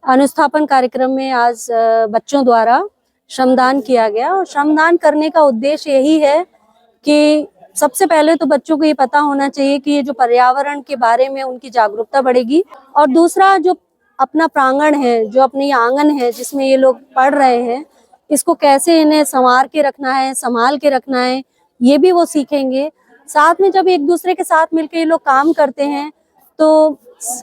अनुस्थापन कार्यक्रम में आज बच्चों द्वारा श्रमदान किया गया और श्रमदान करने का उद्देश्य यही है कि सबसे पहले तो बच्चों को ये पता होना चाहिए कि ये जो पर्यावरण के बारे में उनकी जागरूकता बढ़ेगी और दूसरा जो अपना प्रांगण है, जो अपनी आंगन है जिसमें ये लोग पढ़ रहे हैं, इसको कैसे इन्हें संवार के रखना है, संभाल के रखना है, ये भी वो सीखेंगे। साथ में जब एक दूसरे के साथ मिलकर ये लोग काम करते हैं तो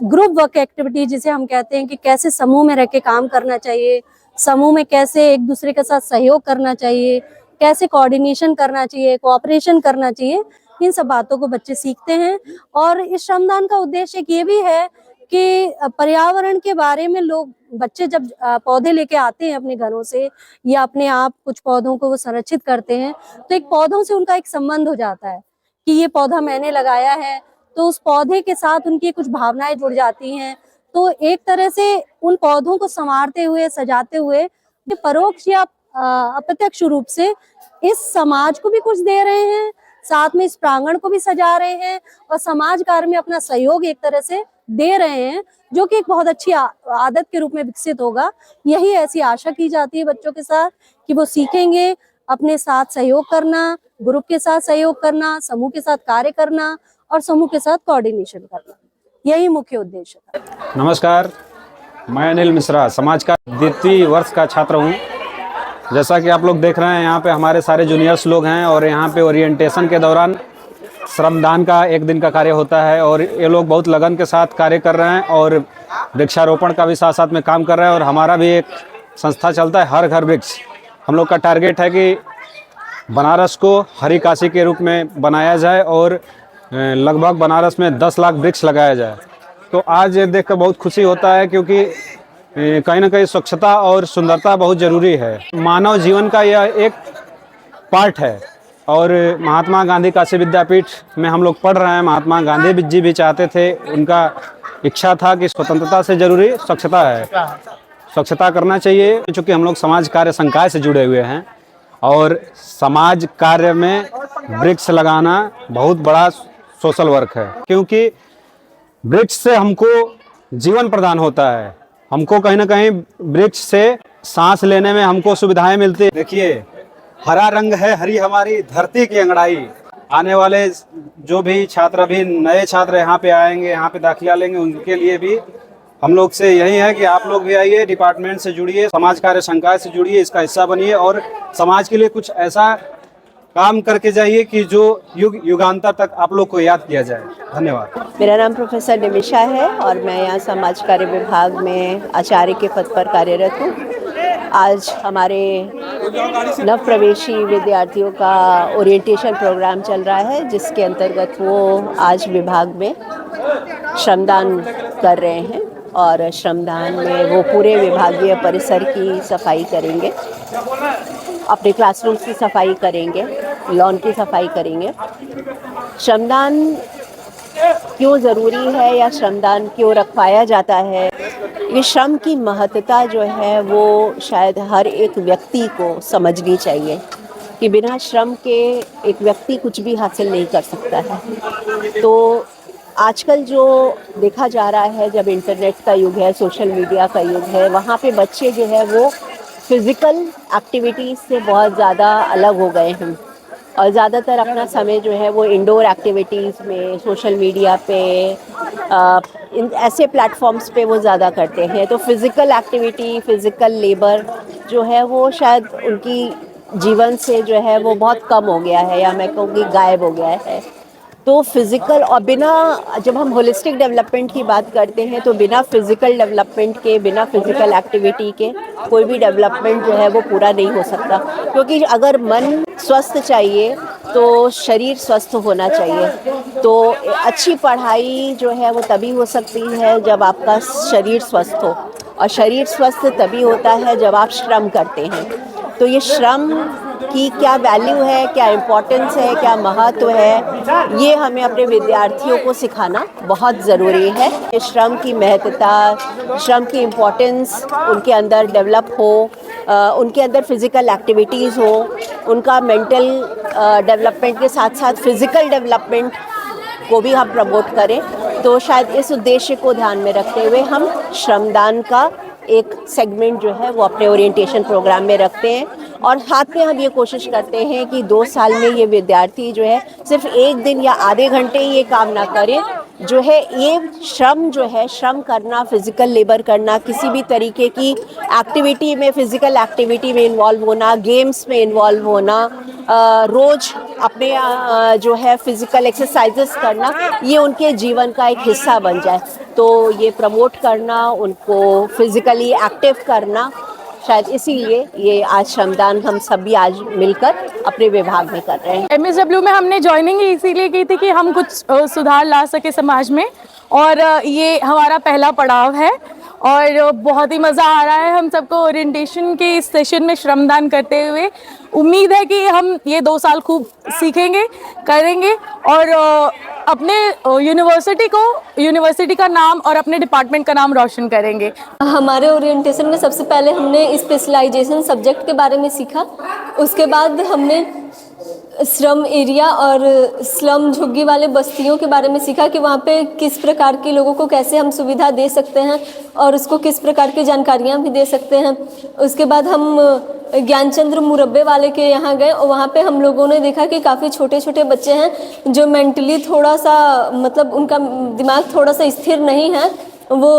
ग्रुप वर्क एक्टिविटी जिसे हम कहते हैं कि कैसे समूह में रह के काम करना चाहिए, समूह में कैसे एक दूसरे के साथ सहयोग करना चाहिए, कैसे कोऑर्डिनेशन करना चाहिए, कोऑपरेशन करना चाहिए, इन सब बातों को बच्चे सीखते हैं। और इस श्रमदान का उद्देश्य ये भी है कि पर्यावरण के बारे में लोग बच्चे जब पौधे लेके आते हैं अपने घरों से या अपने आप कुछ पौधों को वो संरक्षित करते हैं तो एक पौधों से उनका एक संबंध हो जाता है कि ये पौधा मैंने लगाया है, तो उस पौधे के साथ उनकी कुछ भावनाएं जुड़ जाती हैं। तो एक तरह से उन पौधों को संवारते हुए, सजाते हुए परोक्ष या अप्रत्यक्ष रूप से इस समाज को भी कुछ दे रहे हैं, साथ में इस प्रांगण को भी सजा रहे हैं और समाज कार्य में अपना सहयोग एक तरह से दे रहे हैं, जो कि एक बहुत अच्छी आदत के रूप में विकसित होगा। यही ऐसी आशा की जाती है बच्चों के साथ कि वो सीखेंगे अपने साथ सहयोग करना, ग्रुप के साथ सहयोग करना, समूह के साथ कार्य करना और समूह के साथ कोऑर्डिनेशन करना। यही मुख्य उद्देश्य है। नमस्कार, मैं अनिल मिश्रा समाज का द्वितीय वर्ष का छात्र हूँ। जैसा कि आप लोग देख रहे हैं, यहाँ पे हमारे सारे जूनियर्स लोग हैं और यहाँ पे ओरिएंटेशन के दौरान श्रमदान का एक दिन का कार्य होता है और ये लोग बहुत लगन के साथ कार्य कर रहे हैं और वृक्षारोपण का भी साथ साथ में काम कर रहे हैं। और हमारा भी एक संस्था चलता है, हर घर वृक्ष। हम लोग का टारगेट है कि बनारस को हरी काशी के रूप में बनाया जाए और लगभग बनारस में 10 लाख वृक्ष लगाया जाए। तो आज ये देखकर बहुत खुशी होता है क्योंकि कहीं ना कहीं स्वच्छता और सुंदरता बहुत ज़रूरी है। मानव जीवन का यह एक पार्ट है और महात्मा गांधी काशी विद्यापीठ में हम लोग पढ़ रहे हैं। महात्मा गांधी जी भी चाहते थे, उनका इच्छा था कि स्वतंत्रता से ज़रूरी स्वच्छता है, स्वच्छता करना चाहिए। चूँकि हम लोग समाज कार्य संकाय से जुड़े हुए हैं और समाज कार्य में वृक्ष लगाना बहुत बड़ा सोशल वर्क है, क्योंकि वृक्ष से हमको जीवन प्रदान होता है। हमको कहीं ना कहीं वृक्ष से सांस लेने में हमको सुविधाएं मिलती है। देखिए, हरा रंग है हरी हमारी धरती की अंगड़ाई। आने वाले जो भी छात्र, अभी नए छात्र यहाँ पे आएंगे, यहाँ पे दाखिला लेंगे, उनके लिए भी हम लोग से यही है कि आप लोग भी आइए, डिपार्टमेंट से जुड़िए, समाज कार्य संकाय से जुड़िए, इसका हिस्सा बनिए और समाज के लिए कुछ ऐसा काम करके जाइए कि जो युगांतर तक आप लोग को याद किया जाए। धन्यवाद। मेरा नाम प्रोफेसर निमिषा है और मैं यहाँ समाज कार्य विभाग में आचार्य के पद पर कार्यरत हूँ। आज हमारे नव प्रवेशी विद्यार्थियों का ओरिएंटेशन प्रोग्राम चल रहा है, जिसके अंतर्गत वो आज विभाग में श्रमदान कर रहे हैं और श्रमदान में वो पूरे विभागीय परिसर की सफाई करेंगे, अपने क्लासरूम्स की सफाई करेंगे, लॉन की सफाई करेंगे। श्रमदान क्यों ज़रूरी है या श्रमदान क्यों रखवाया जाता है, ये श्रम की महत्ता जो है वो शायद हर एक व्यक्ति को समझनी चाहिए कि बिना श्रम के एक व्यक्ति कुछ भी हासिल नहीं कर सकता है। तो आजकल जो देखा जा रहा है, जब इंटरनेट का युग है, सोशल मीडिया का युग है, वहाँ पे बच्चे जो है वो फिज़िकल एक्टिविटीज़ से बहुत ज़्यादा अलग हो गए हैं और ज़्यादातर अपना समय जो है वो इंडोर एक्टिविटीज़ में, सोशल मीडिया पे, इन ऐसे प्लेटफॉर्म्स पे वो ज़्यादा करते हैं। तो फिज़िकल एक्टिविटी, फिज़िकल लेबर जो है वो शायद उनकी जीवन से जो है वो बहुत कम हो गया है या मैं कहूँगी गायब हो गया है। तो फिज़िकल और बिना, जब हम होलिस्टिक डेवलपमेंट की बात करते हैं तो बिना फिज़िकल डेवलपमेंट के, बिना फिज़िकल एक्टिविटी के कोई भी डेवलपमेंट जो है वो पूरा नहीं हो सकता। क्योंकि अगर मन स्वस्थ चाहिए तो शरीर स्वस्थ होना चाहिए। तो अच्छी पढ़ाई जो है वो तभी हो सकती है जब आपका शरीर स्वस्थ हो, और शरीर स्वस्थ तभी होता है जब आप श्रम करते हैं। तो ये श्रम की क्या वैल्यू है, क्या इम्पोर्टेंस है, क्या महत्व है, ये हमें अपने विद्यार्थियों को सिखाना बहुत ज़रूरी है। श्रम की महत्ता, श्रम की इम्पोर्टेंस उनके अंदर डेवलप हो, उनके अंदर फिज़िकल एक्टिविटीज़ हो, उनका मेंटल डेवलपमेंट के साथ साथ फिज़िकल डेवलपमेंट को भी हम प्रमोट करें। तो शायद इस उद्देश्य को ध्यान में रखते हुए हम श्रमदान का एक सेगमेंट जो है वो अपने ओरिएंटेशन प्रोग्राम में रखते हैं और साथ में हम ये कोशिश करते हैं कि 2 साल में ये विद्यार्थी जो है सिर्फ 1 दिन या आधे घंटे ही ये काम ना करें, जो है ये श्रम जो है, श्रम करना, फिजिकल लेबर करना, किसी भी तरीके की एक्टिविटी में, फिजिकल एक्टिविटी में इन्वॉल्व होना, गेम्स में इन्वॉल्व होना, रोज अपने जो है फिजिकल एक्सरसाइजेस करना, ये उनके जीवन का एक हिस्सा बन जाए। तो ये प्रमोट करना, उनको फिजिकली एक्टिव करना, शायद इसीलिए ये आज श्रमदान हम सभी आज मिलकर अपने विभाग में कर रहे हैं। MSW में हमने ज्वाइनिंग इसीलिए की थी कि हम कुछ सुधार ला सके समाज में, और ये हमारा पहला पड़ाव है और बहुत ही मज़ा आ रहा है हम सबको ओरिएंटेशन के इस सेशन में श्रमदान करते हुए। उम्मीद है कि हम ये 2 साल खूब सीखेंगे, करेंगे और अपने यूनिवर्सिटी का नाम और अपने डिपार्टमेंट का नाम रोशन करेंगे। हमारे ओरिएंटेशन में सबसे पहले हमने स्पेशलाइजेशन सब्जेक्ट के बारे में सीखा। उसके बाद हमने श्रम एरिया और स्लम झुग्गी वाले बस्तियों के बारे में सीखा कि वहाँ पे किस प्रकार के लोगों को कैसे हम सुविधा दे सकते हैं और उसको किस प्रकार की जानकारियाँ भी दे सकते हैं। उसके बाद हम ज्ञानचंद्र मुरब्बे वाले के यहाँ गए और वहाँ पे हम लोगों ने देखा कि काफ़ी छोटे छोटे बच्चे हैं जो मेंटली थोड़ा सा, मतलब उनका दिमाग थोड़ा सा स्थिर नहीं है, वो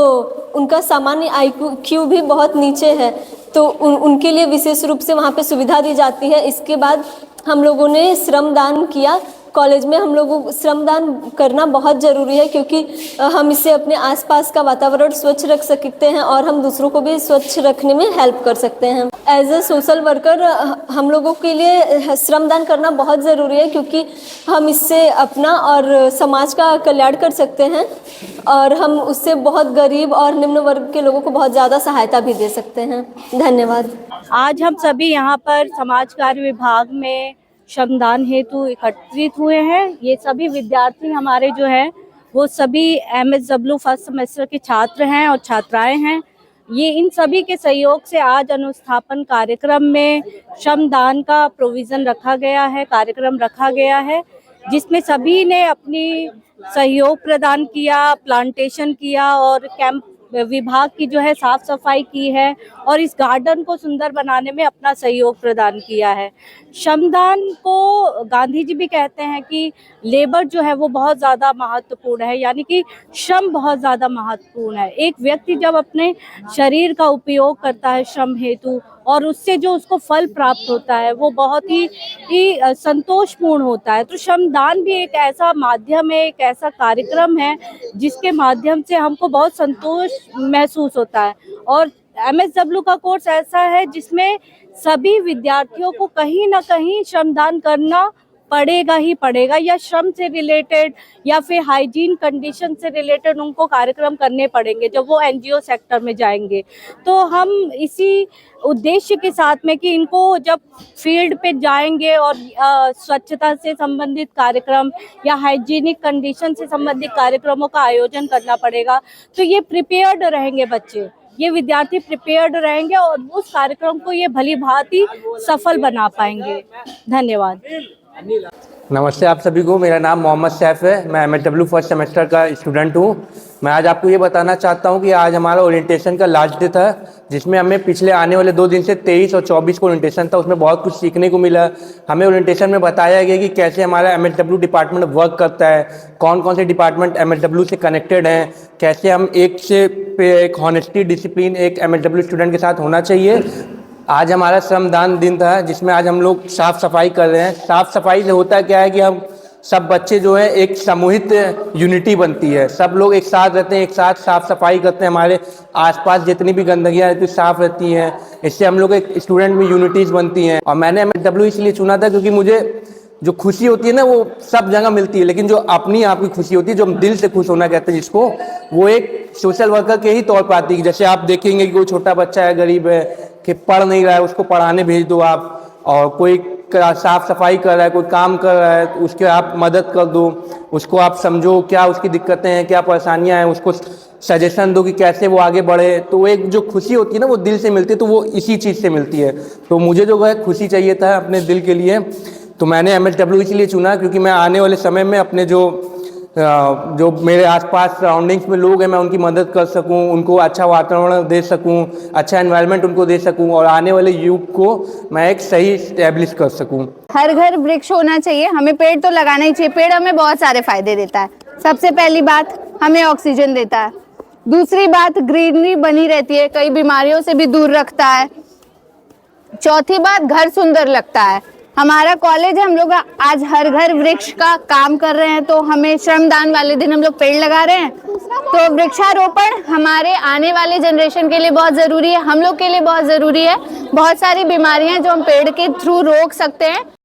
उनका सामान्य IQ भी बहुत नीचे है, तो उनके लिए विशेष रूप से वहाँ पे सुविधा दी जाती है। इसके बाद हम लोगों ने श्रमदान किया। कॉलेज में हम लोगों को श्रमदान करना बहुत ज़रूरी है क्योंकि हम इससे अपने आसपास का वातावरण स्वच्छ रख सकते हैं और हम दूसरों को भी स्वच्छ रखने में हेल्प कर सकते हैं। एज ए सोशल वर्कर हम लोगों के लिए श्रमदान करना बहुत ज़रूरी है क्योंकि हम इससे अपना और समाज का कल्याण कर सकते हैं और हम उससे बहुत गरीब और निम्न वर्ग के लोगों को बहुत ज़्यादा सहायता भी दे सकते हैं। धन्यवाद। आज हम सभी यहाँ पर समाज कार्य विभाग में श्रमदान हेतु एकत्रित हुए हैं। ये सभी विद्यार्थी हमारे जो है वो सभी MSW फर्स्ट सेमेस्टर के छात्र हैं और छात्राएं हैं। ये इन सभी के सहयोग से आज अनुस्थापन कार्यक्रम में श्रमदान का प्रोविज़न रखा गया है, कार्यक्रम रखा गया है, जिसमें सभी ने अपनी सहयोग प्रदान किया, प्लांटेशन किया और कैंप विभाग की जो है साफ सफाई की है और इस गार्डन को सुंदर बनाने में अपना सहयोग प्रदान किया है। श्रमदान को गांधी जी भी कहते हैं कि लेबर जो है वो बहुत ज़्यादा महत्वपूर्ण है, यानी कि श्रम बहुत ज़्यादा महत्वपूर्ण है। एक व्यक्ति जब अपने शरीर का उपयोग करता है श्रम हेतु और उससे जो उसको फल प्राप्त होता है वो बहुत ही संतोषपूर्ण होता है। तो श्रमदान भी एक ऐसा माध्यम है, एक ऐसा कार्यक्रम है जिसके माध्यम से हमको बहुत संतोष महसूस होता है। और MSW का कोर्स ऐसा है जिसमें सभी विद्यार्थियों को कहीं ना कहीं श्रमदान करना पड़ेगा ही पड़ेगा, या श्रम से रिलेटेड या फिर हाइजीन कंडीशन से रिलेटेड उनको कार्यक्रम करने पड़ेंगे जब वो NGO सेक्टर में जाएंगे। तो हम इसी उद्देश्य के साथ में कि इनको जब फील्ड पे जाएंगे और स्वच्छता से संबंधित कार्यक्रम या हाइजीनिक कंडीशन से संबंधित कार्यक्रमों का आयोजन करना पड़ेगा, तो ये प्रिपेयर्ड रहेंगे बच्चे, ये विद्यार्थी प्रिपेयर्ड रहेंगे और उस कार्यक्रम को ये भली भांति सफल बना पाएंगे। धन्यवाद। नमस्ते आप सभी को, मेरा नाम मोहम्मद सैफ है। मैं MSW फर्स्ट सेमेस्टर का स्टूडेंट हूँ। मैं आज आपको ये बताना चाहता हूँ कि आज हमारा ओरिएंटेशन का लास्ट डे था, जिसमें हमें पिछले आने वाले 2 दिन से 23 और 24 को ओरिएंटेशन था। उसमें बहुत कुछ सीखने को मिला। हमें ओरिएंटेशन में बताया गया कि कैसे हमारा MSW डिपार्टमेंट वर्क करता है, कौन कौन से डिपार्टमेंट MSW से कनेक्टेड हैं, कैसे हम एक हॉनेस्टी डिसिप्लिन एक MSW स्टूडेंट के साथ होना चाहिए। आज हमारा श्रमदान दिन था जिसमें आज हम लोग साफ़ सफाई कर रहे हैं। साफ़ सफाई से होता क्या है कि हम सब बच्चे जो है एक सामूहिक यूनिटी बनती है, सब लोग एक साथ रहते हैं, एक साथ साफ़ सफाई करते हैं, हमारे आसपास जितनी भी गंदगियाँ रहती साफ़ रहती हैं। इससे हम लोग एक स्टूडेंट में यूनिटीज़ बनती हैं। और मैंने MSW इसलिए चुना था क्योंकि मुझे जो खुशी होती है ना वो सब जगह मिलती है, लेकिन जो अपनी आप की खुशी होती है, जो हम दिल से खुश होना कहते हैं जिसको, वो एक सोशल वर्कर के ही तौर पर आती है। जैसे आप देखेंगे कि कोई छोटा बच्चा है, गरीब है, कि पढ़ नहीं रहा है, उसको पढ़ाने भेज दो आप, और कोई साफ़ सफाई कर रहा है, कोई काम कर रहा है, उसके आप मदद कर दो, उसको आप समझो क्या उसकी दिक्कतें हैं, क्या परेशानियां हैं, उसको सजेशन दो कि कैसे वो आगे बढ़े। तो एक जो खुशी होती है ना वो दिल से मिलती है, तो वो इसी चीज़ से मिलती है। तो मुझे जो है खुशी चाहिए था अपने दिल के लिए, तो मैंने MSW इसलिए चुना क्योंकि मैं आने वाले समय में अपने जो जो मेरे आसपास सराउंडिंग्स में लोग हैं मैं उनकी मदद कर सकूं, उनको अच्छा वातावरण दे सकूं, अच्छा एनवायरनमेंट उनको दे सकूं और आने वाले युग को मैं एक सही इस्टेब्लिश कर सकूं। हर घर वृक्ष होना चाहिए, हमें पेड़ तो लगाना ही चाहिए। पेड़ हमें बहुत सारे फायदे देता है। सबसे पहली बात, हमें ऑक्सीजन देता है। दूसरी बात, ग्रीनरी बनी रहती है, कई बीमारियों से भी दूर रखता है। चौथी बात, घर सुंदर लगता है। हमारा कॉलेज है, हम लोग आज हर घर वृक्ष का काम कर रहे हैं, तो हमें श्रमदान वाले दिन हम लोग पेड़ लगा रहे हैं। तो वृक्षारोपण हमारे आने वाले जनरेशन के लिए बहुत ज़रूरी है, हम लोग के लिए बहुत ज़रूरी है। बहुत सारी बीमारियां जो हम पेड़ के थ्रू रोक सकते हैं